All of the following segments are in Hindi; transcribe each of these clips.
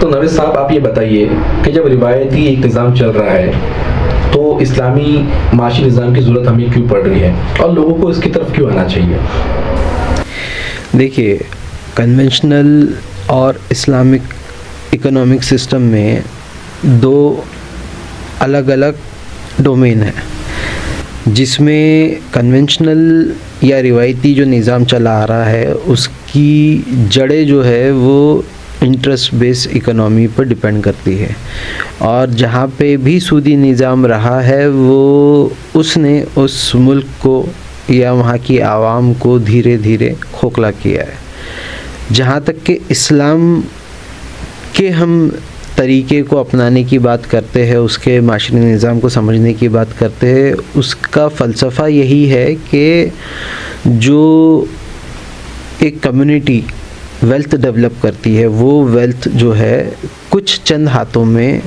तो नवेद साहब, आप ये बताइए कि जब रिवायती एक निज़ाम चल रहा है तो इस्लामी माशी निज़ाम की ज़रूरत हमें क्यों पड़ रही है और लोगों को इसकी तरफ क्यों आना चाहिए? देखिए, कन्वेंशनल और इस्लामिक इकोनॉमिक सिस्टम में दो अलग अलग डोमेन है, जिसमें कन्वेंशनल या रिवायती जो निज़ाम चला आ रहा है उसकी जड़ें जो है वो इंटरेस्ट बेस इकोनॉमी पर डिपेंड करती है, और जहाँ पे भी सूदी निज़ाम रहा है वो उसने उस मुल्क को या वहाँ की आवाम को धीरे धीरे खोखला किया है। जहाँ तक कि इस्लाम के हम तरीके को अपनाने की बात करते हैं, उसके माशरी निज़ाम को समझने की बात करते हैं, उसका फ़लसफ़ा यही है कि जो एक कम्युनिटी वेल्थ डेवलप करती है वो वेल्थ जो है कुछ चंद हाथों में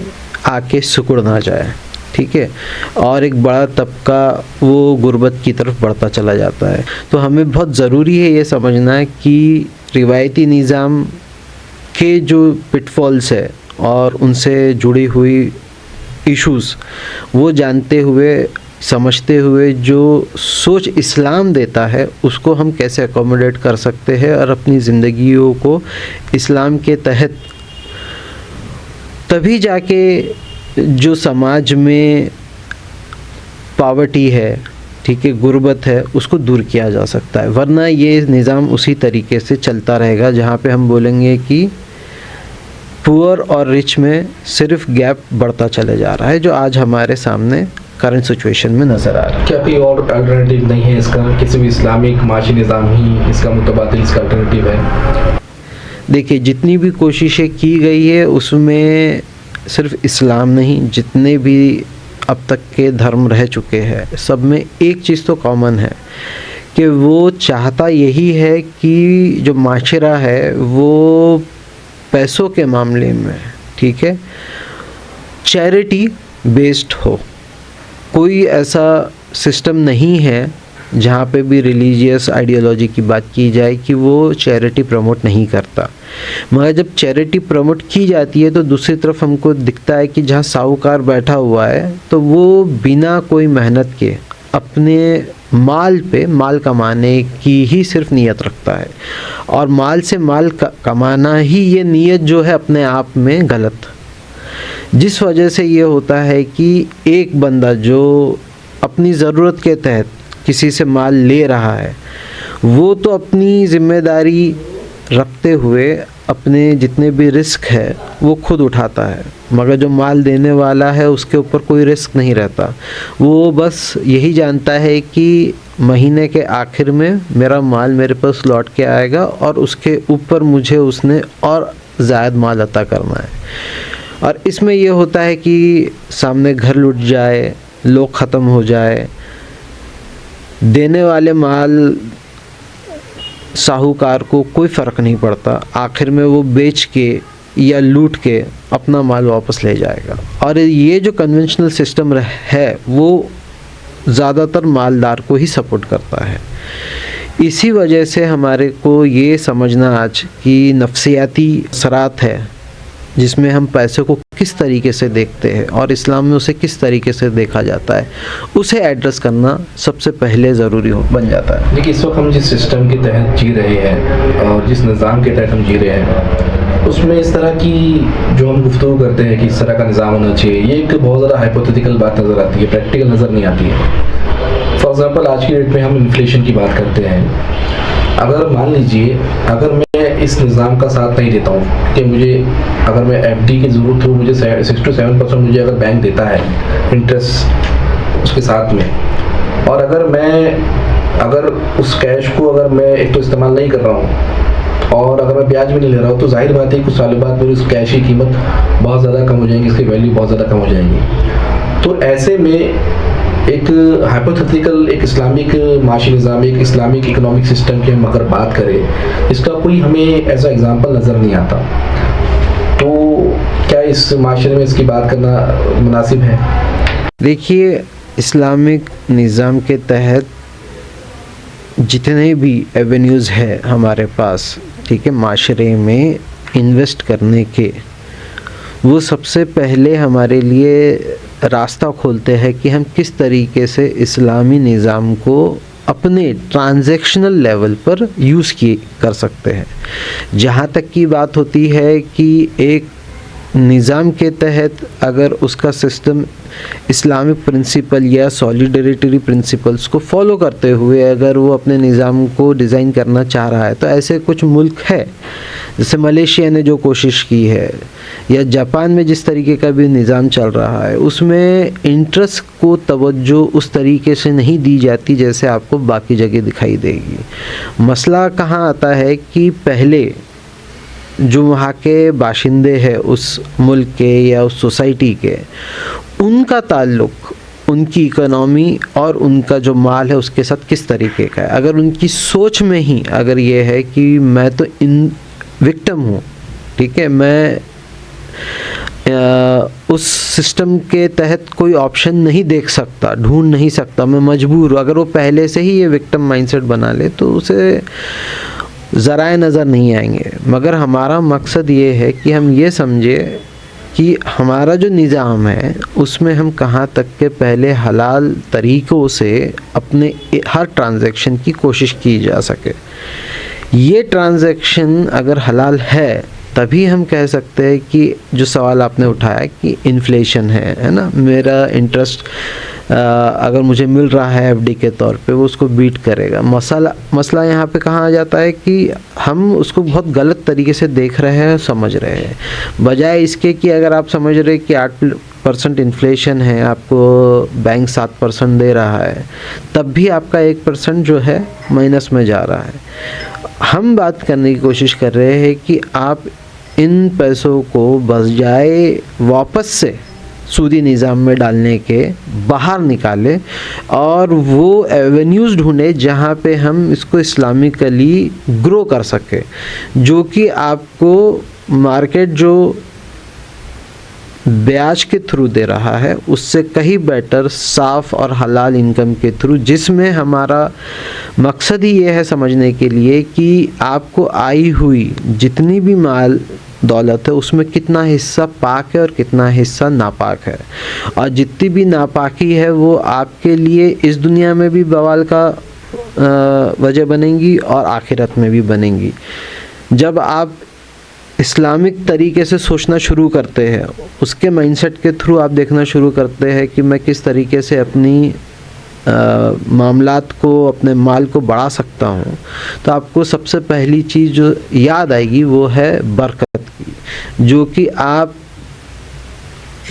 आके सिकुड़ ना जाए, ठीक है, और एक बड़ा तबका वो गुर्बत की तरफ बढ़ता चला जाता है। तो हमें बहुत ज़रूरी है ये समझना कि रिवायती निज़ाम के जो पिटफॉल्स है और उनसे जुड़ी हुई इश्यूज़ वो जानते हुए समझते हुए जो सोच इस्लाम देता है उसको हम कैसे अकोमोडेट कर सकते हैं और अपनी ज़िंदगियों को इस्लाम के तहत, तभी जाके जो समाज में पावर्टी है, ठीक है, गुर्बत है, उसको दूर किया जा सकता है। वरना ये निज़ाम उसी तरीके से चलता रहेगा जहाँ पे हम बोलेंगे कि पुअर और रिच में सिर्फ गैप बढ़ता चले जा रहा है, जो आज हमारे सामने करंट सिचुएशन में नज़र आ रहा है। क्या कोई और अल्टरनेटिव नहीं है इसका? किसी भी इस्लामिक माशी निज़ाम ही इसका मुतबादिल, इसका अल्टरनेटिव है? देखिए, जितनी भी कोशिशें की गई है उसमें सिर्फ इस्लाम नहीं, जितने भी अब तक के धर्म रह चुके हैं सब में एक चीज़ तो कॉमन है कि वो चाहता यही है कि जो माशरा है वो पैसों के मामले में, ठीक है, चैरिटी बेस्ड हो। कोई ऐसा सिस्टम नहीं है जहाँ पे भी रिलीजियस आइडियोलॉजी की बात की जाए कि वो चैरिटी प्रमोट नहीं करता, मगर जब चैरिटी प्रमोट की जाती है तो दूसरी तरफ हमको दिखता है कि जहाँ साहूकार बैठा हुआ है तो वो बिना कोई मेहनत के अपने माल पे माल कमाने की ही सिर्फ नीयत रखता है, और माल से माल कमाना ही ये नीयत जो है अपने आप में गलत, जिस वजह से ये होता है कि एक बंदा जो अपनी ज़रूरत के तहत किसी से माल ले रहा है वो तो अपनी ज़िम्मेदारी रखते हुए अपने जितने भी रिस्क है वो खुद उठाता है, मगर जो माल देने वाला है उसके ऊपर कोई रिस्क नहीं रहता। वो बस यही जानता है कि महीने के आखिर में मेरा माल मेरे पास लौट के आएगा और उसके ऊपर मुझे उसने और ज़्यादा माल अता करना है। और इसमें ये होता है कि सामने घर लुट जाए, लोग ख़त्म हो जाए, देने वाले माल साहूकार को कोई फ़र्क नहीं पड़ता, आखिर में वो बेच के या लूट के अपना माल वापस ले जाएगा। और ये जो कन्वेंशनल सिस्टम है वो ज़्यादातर मालदार को ही सपोर्ट करता है। इसी वजह से हमारे को ये समझना आज कि नफ्सियाती असरात है जिसमें हम पैसे को किस तरीके से देखते हैं और इस्लाम में उसे किस तरीके से देखा जाता है, उसे एड्रेस करना सबसे पहले ज़रूरी बन जाता है। देखिए, इस वक्त हम जिस सिस्टम के तहत जी रहे हैं और जिस निज़ाम के तहत हम जी रहे हैं उसमें इस तरह की जो हम गुफ्तगू करते हैं कि इस तरह का निज़ाम होना चाहिए, ये एक बहुत ज़्यादा हाइपोथेटिकल बात नज़र आती है, प्रैक्टिकल नज़र नहीं आती है। फॉर एग्ज़ाम्पल, आज की डेट में हम इन्फ्लेशन की बात करते हैं। अगर मान लीजिए अगर मैं इस निज़ाम का साथ नहीं देता हूँ कि मुझे अगर मैं एफडी की ज़रूरत हो, मुझे 6 to 7% मुझे अगर बैंक देता है इंटरेस्ट उसके साथ में, और अगर उस कैश को अगर मैं एक तो इस्तेमाल नहीं कर रहा हूँ और अगर मैं ब्याज भी नहीं ले रहा हूँ, तो जाहिर बात है कुछ सालों बाद मेरी उस कैश की कीमत बहुत ज़्यादा कम हो जाएगी, इसकी वैल्यू बहुत ज़्यादा कम हो जाएगी। तो ऐसे में एक हाइपोथेटिकल एक इस्लामिक माशी निज़ाम, एक इस्लामिक इकोनॉमिक सिस्टम की हम अगर बात करें, इसका कोई हमें ऐसा एग्जांपल नज़र नहीं आता। तो क्या इस माशरे में इसकी बात करना मुनासिब है? देखिए, इस्लामिक निज़ाम के तहत जितने भी एवेन्यूज़ है हमारे पास, ठीक है, माशरे में इन्वेस्ट करने के, वो सबसे पहले हमारे लिए रास्ता खोलते हैं कि हम किस तरीके से इस्लामी निज़ाम को अपने ट्रांजैक्शनल लेवल पर यूज़ कर सकते हैं। जहाँ तक की बात होती है कि एक निज़ाम के तहत अगर उसका सिस्टम इस्लामिक प्रिंसिपल या सॉलिडरिटी प्रिंसिपल्स को फॉलो करते हुए अगर वो अपने निज़ाम को डिज़ाइन करना चाह रहा है, तो ऐसे कुछ मुल्क है, जैसे मलेशिया ने जो कोशिश की है या जापान में जिस तरीके का भी निज़ाम चल रहा है, उसमें इंटरेस्ट को तवज्जो उस तरीके से नहीं दी जाती जैसे आपको बाकी जगह दिखाई देगी। मसला कहाँ आता है कि पहले जो वहाँ के बाशिंदे हैं उस मुल्क के या उस सोसाइटी के, उनका ताल्लुक़ उनकी इकोनॉमी और उनका जो माल है उसके साथ किस तरीके का है। अगर उनकी सोच में ही अगर ये है कि मैं तो इन विक्टिम हूँ, ठीक है, मैं उस सिस्टम के तहत कोई ऑप्शन नहीं देख सकता, ढूंढ नहीं सकता, मैं मजबूर हूँ, अगर वो पहले से ही ये विक्टिम माइंडसेट बना ले तो उसे ज़राए नज़र नहीं आएंगे। मगर हमारा मकसद ये है कि हम ये समझे कि हमारा जो निज़ाम है उसमें हम कहाँ तक के पहले हलाल तरीक़ों से अपने हर ट्रांजैक्शन की कोशिश की जा सके। ये ट्रांजैक्शन अगर हलाल है तभी हम कह सकते हैं कि जो सवाल आपने उठाया कि इन्फ्लेशन है ना, मेरा इंटरेस्ट अगर मुझे मिल रहा है एफडी के तौर पे वो उसको बीट करेगा। मसला यहाँ पे कहाँ आ जाता है कि हम उसको बहुत गलत तरीके से देख रहे हैं, समझ रहे हैं, बजाय इसके कि अगर आप समझ रहे हैं कि 8% इन्फ्लेशन है, आपको बैंक 7% दे रहा है, तब भी आपका 1% जो है माइनस में जा रहा है। हम बात करने की कोशिश कर रहे हैं कि आप इन पैसों को बजाय वापस से सूदी निज़ाम में डालने के बाहर निकालें और वो एवेन्यूज़ ढूंढें जहाँ पे हम इसको इस्लामिकली ग्रो कर सकें, जो कि आपको मार्केट जो ब्याज के थ्रू दे रहा है उससे कहीं बेटर साफ़ और हलाल इनकम के थ्रू, जिसमें हमारा मकसद ही ये है समझने के लिए कि आपको आई हुई जितनी भी माल दौलत है उसमें कितना हिस्सा पाक है और कितना हिस्सा नापाक है, और जितनी भी नापाकी है वो आपके लिए इस दुनिया में भी बवाल का वजह बनेंगी और आखिरत में भी बनेंगी। जब आप इस्लामिक तरीके से सोचना शुरू करते हैं, उसके माइंडसेट के थ्रू आप देखना शुरू करते हैं कि मैं किस तरीके से अपनी मामलात को, अपने माल को बढ़ा सकता हूँ, तो आपको सबसे पहली चीज़ जो याद आएगी वो है बरकत की, जो कि आप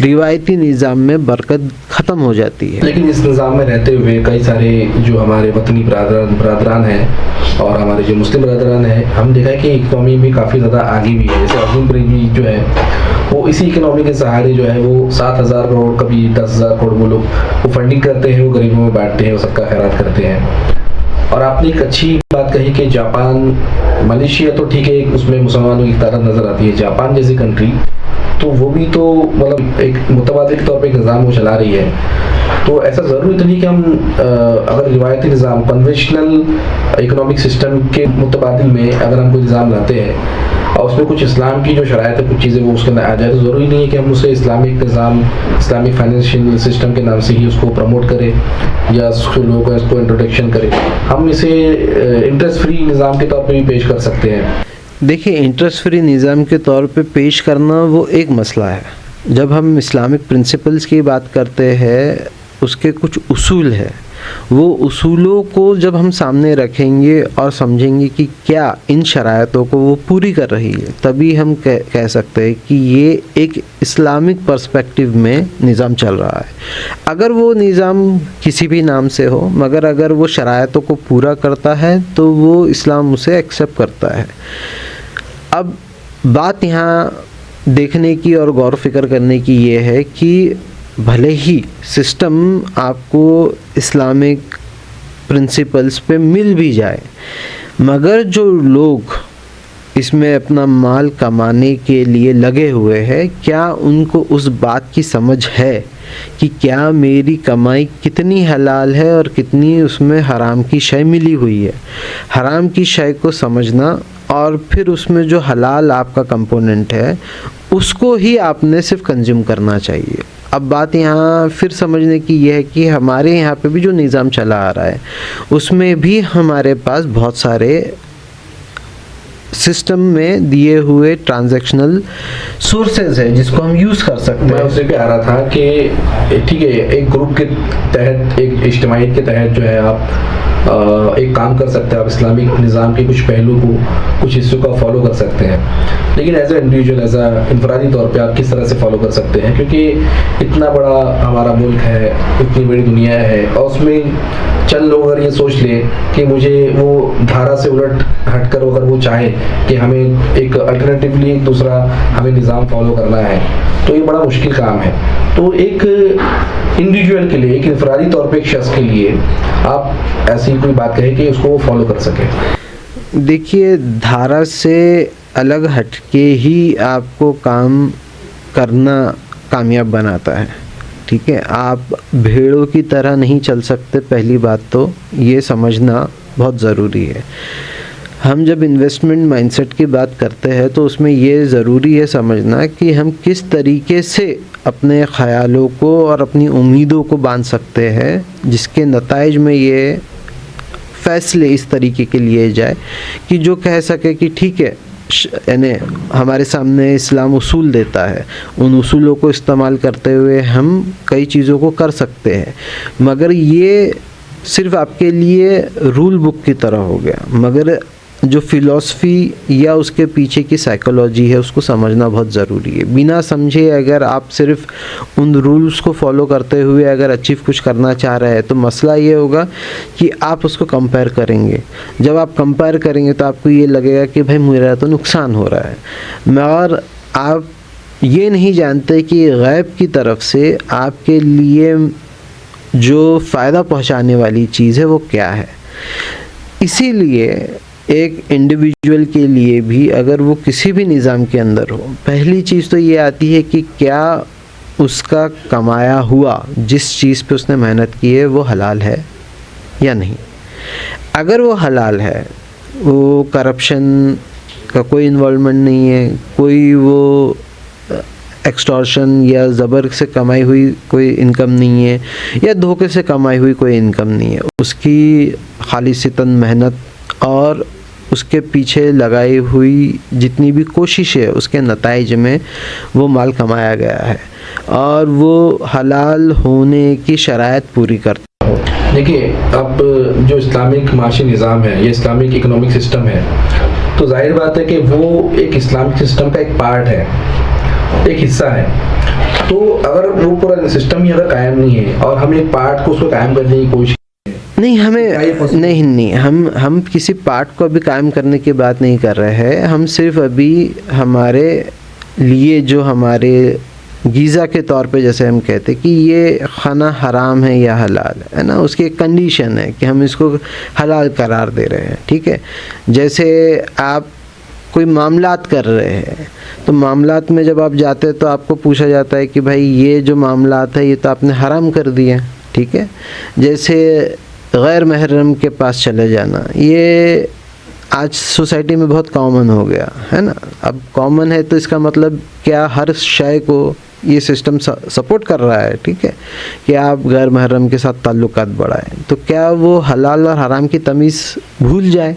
रिवायती निज़ाम में बरकत ख़त्म हो जाती है। लेकिन इस निज़ाम में रहते हुए कई सारे जो हमारे वतनी बरादरान हैं और हमारे जो मुस्लिम बरादरान हैं, हम देखा है कि इकनॉमी में काफ़ी ज़्यादा आगे भी है। जैसे अर्जुन प्रेमी जो है वो इसी इकनॉमी के सहारे जो है वो 7,000 करोड़ कभी 10,000 करोड़ वो लोग वो फंडिंग करते हैं, वो गरीबों में बांटते हैं, वो सबका खैरात करते हैं। और आपने एक अच्छी बात कही कि जापान, मलेशिया तो ठीक है, उसमें मुसलमानों की तादाद नज़र आती है, जापान जैसी कंट्री तो वो भी तो मतलब एक मुतबादिल तौर पे एक निज़ाम वो चला रही है। तो ऐसा ज़रूरी तो नहीं कि हम अगर रिवायती निज़ाम कन्वेंशनल इकोनॉमिक सिस्टम के मुतबादिल में अगर हम कोई निज़ाम लाते हैं और उसमें कुछ इस्लाम की जो शरायत है, कुछ चीज़ें वो उसके अंदर आ जाए, तो ज़रूरी नहीं है कि हम उसे इस्लामिक निज़ाम, इस्लामिक फाइनेंशियल सिस्टम के नाम से ही उसको प्रमोट करें या लोगों को इसको इंट्रोडक्शन करें। हम इसे इंटरेस्ट फ्री निज़ाम के तौर पर भी पेश कर सकते हैं। देखिए, इंटरेस्ट फ्री निज़ाम के तौर पे पेश करना वो एक मसला है। जब हम इस्लामिक प्रिंसिपल्स की बात करते हैं, उसके कुछ उसूल है, वो उसूलों को जब हम सामने रखेंगे और समझेंगे कि क्या इन शरायतों को वो पूरी कर रही है, तभी हम कह सकते हैं कि ये एक इस्लामिक पर्सपेक्टिव में निज़ाम चल रहा है। अगर वो निज़ाम किसी भी नाम से हो, मगर अगर वो शरायतों को पूरा करता है तो वो इस्लाम उसे एक्सेप्ट करता है। अब बात यहाँ देखने की और गौर फिक्र करने की ये है कि भले ही सिस्टम आपको इस्लामिक प्रिंसिपल्स पे मिल भी जाए, मगर जो लोग इसमें अपना माल कमाने के लिए लगे हुए हैं, क्या उनको उस बात की समझ है कि क्या मेरी कमाई कितनी हलाल है और कितनी उसमें हराम की शय मिली हुई है। हराम की शय को समझना और फिर उसमें जो हलाल आपका कंपोनेंट है उसको ही आपने सिर्फ कंज्यूम करना चाहिए। अब बात यहाँ फिर समझने की यह है कि हमारे यहाँ पे भी जो निज़ाम चला आ रहा है उसमें भी हमारे पास बहुत सारे सिस्टम में दिए हुए ट्रांजैक्शनल सोर्सेज है जिसको हम यूज़ कर सकते मैं हैं। उससे भी आ रहा था कि ठीक है, एक ग्रुप के तहत, एक इज्तिमाइयत के तहत जो है आप एक काम कर सकते हैं, आप इस्लामिक निज़ाम के कुछ पहलू को, कुछ हिस्सों का फॉलो कर सकते हैं, लेकिन as a individual, as a इनफरादी तौर पे आप किस तरह से फॉलो कर सकते हैं, क्योंकि इतना बड़ा हमारा मुल्क है, इतनी बड़ी दुनिया है, और उसमें चंद लोग अगर ये सोच ले कि मुझे वो धारा से उलट हटकर अगर वो चाहे कि हमें एक अल्टरनेटिवली एक दूसरा हमें निज़ाम फॉलो करना है, तो ये बड़ा मुश्किल काम है। तो एक इंडिविजुअल के लिए, एक इंफरादी तौर पे एक शख्स के लिए आप ऐसी कोई बात कहें कि उसको वो फॉलो कर सके। देखिए, धारा से अलग हटके ही आपको काम करना कामयाब बनाता है, ठीक है। आप भेड़ों की तरह नहीं चल सकते, पहली बात तो ये समझना बहुत ज़रूरी है। हम जब इन्वेस्टमेंट माइंडसेट की बात करते हैं तो उसमें ये ज़रूरी है समझना कि हम किस तरीके से अपने ख़यालों को और अपनी उम्मीदों को बांध सकते हैं, जिसके नताइज में ये फ़ैसले इस तरीके के लिए जाए कि जो कह सके कि ठीक है, यानी हमारे सामने इस्लाम उसूल देता है, उन उसूलों को इस्तेमाल करते हुए हम कई चीज़ों को कर सकते हैं, मगर ये सिर्फ आपके लिए रूल बुक की तरह हो गया। मगर जो फ़िलॉसफी या उसके पीछे की साइकोलॉजी है उसको समझना बहुत ज़रूरी है। बिना समझे अगर आप सिर्फ उन रूल्स को फॉलो करते हुए अगर अचीव कुछ करना चाह रहे हैं तो मसला ये होगा कि आप उसको कंपेयर करेंगे। जब आप कंपेयर करेंगे तो आपको ये लगेगा कि भाई मेरा तो नुकसान हो रहा है, मगर आप ये नहीं जानते कि गैब की तरफ से आपके लिए जो फ़ायदा पहुँचाने वाली चीज़ है वो क्या है। इसीलिए एक इंडिविजुअल के लिए भी अगर वो किसी भी निज़ाम के अंदर हो, पहली चीज़ तो ये आती है कि क्या उसका कमाया हुआ, जिस चीज़ पे उसने मेहनत की है, वो हलाल है या नहीं। अगर वो हलाल है, वो करप्शन का कोई इन्वॉल्वमेंट नहीं है, कोई वो एक्सटॉर्शन या ज़बर से कमाई हुई कोई इनकम नहीं है, या धोखे से कमाई हुई कोई इनकम नहीं है, उसकी खालिसितन मेहनत और उसके पीछे लगाई हुई जितनी भी कोशिश है उसके नताइज में वो माल कमाया गया है और वो हलाल होने की शराइत पूरी करता हो। देखिए, अब जो इस्लामिक माशी निज़ाम है, ये इस्लामिक इकोनॉमिक सिस्टम है, तो जाहिर बात है कि वो एक इस्लामिक सिस्टम का एक पार्ट है, एक हिस्सा है। तो अगर वो पूरा सिस्टम ही अगर कायम नहीं है और हम एक पार्ट को उसको कायम करने की कोशिश नहीं, हमें नहीं हम किसी पार्ट को अभी कायम करने की बात नहीं कर रहे हैं। हम सिर्फ अभी हमारे लिए जो हमारे गीज़ा के तौर पे जैसे हम कहते कि ये खाना हराम है या हलाल है ना, उसकी एक कंडीशन है कि हम इसको हलाल करार दे रहे हैं, ठीक है। जैसे आप कोई मामलात कर रहे हैं तो मामलात में जब आप जाते हैं तो आपको पूछा जाता है कि भाई ये जो मामलात है ये तो आपने हराम कर दिए, ठीक है। जैसे गैर महरम के पास चले जाना, ये आज सोसाइटी में बहुत कॉमन हो गया है ना। अब कॉमन है तो इसका मतलब क्या हर शय को ये सिस्टम सपोर्ट कर रहा है, ठीक है, कि आप गैर महरम के साथ ताल्लुकात बढ़ाएं, तो क्या वो हलाल और हराम की तमीज़ भूल जाए?